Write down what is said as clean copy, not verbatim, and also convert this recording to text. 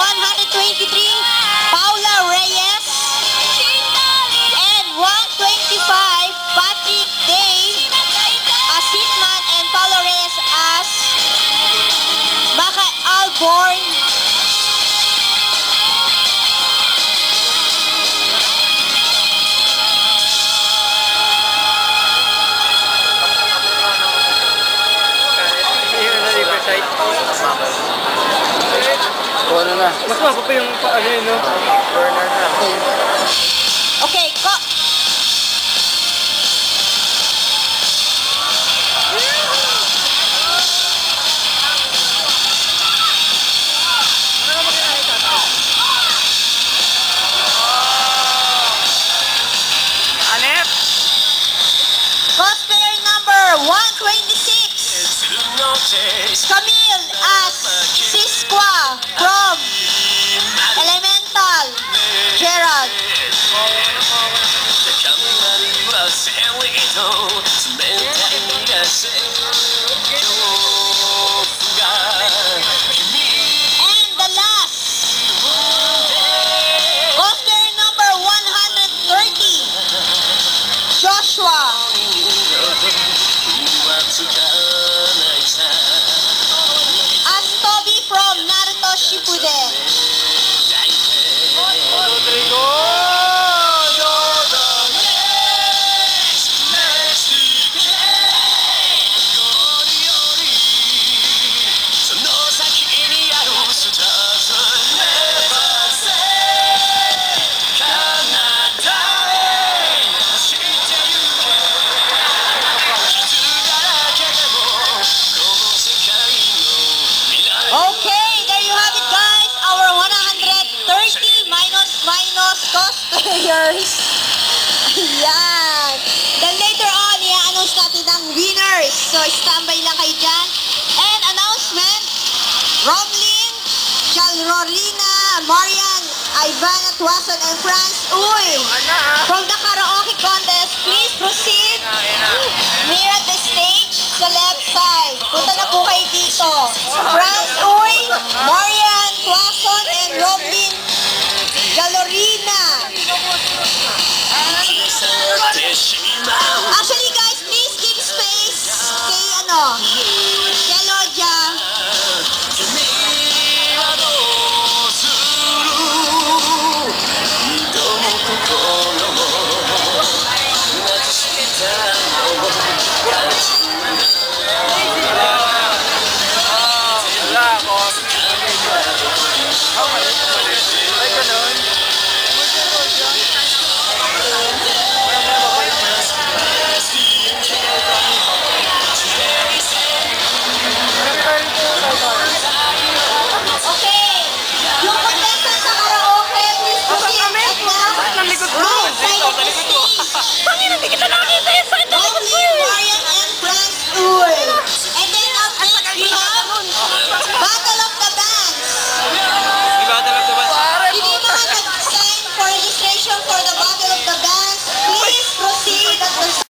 123, Paula Reyes. And 125, Patrick Day as Hitman and Paula Reyes as Baka Alborn. Ano na? Mas mapa pa yung ano yun, no? Burner na. Okay, go! Anep! Cosplayer number 126, Camille as Sisqua from Elemental, Gerald. And the last, cosplayer number 130, Joshua as Toby from Naruto Shippuden. Okay, there you have it guys, our 130 minus cosplayers. Ayan. Then later on, i-announce natin ang winners. So, standby lang kayo dyan. And announcement, Romlin, Jalrorina, Marian, Ivana Tuason, and Franz Uy. From the karaoke contest, please proceed near at the stage sa left side. Punta na po kayo dito. Franz Uy, Marian Tuason,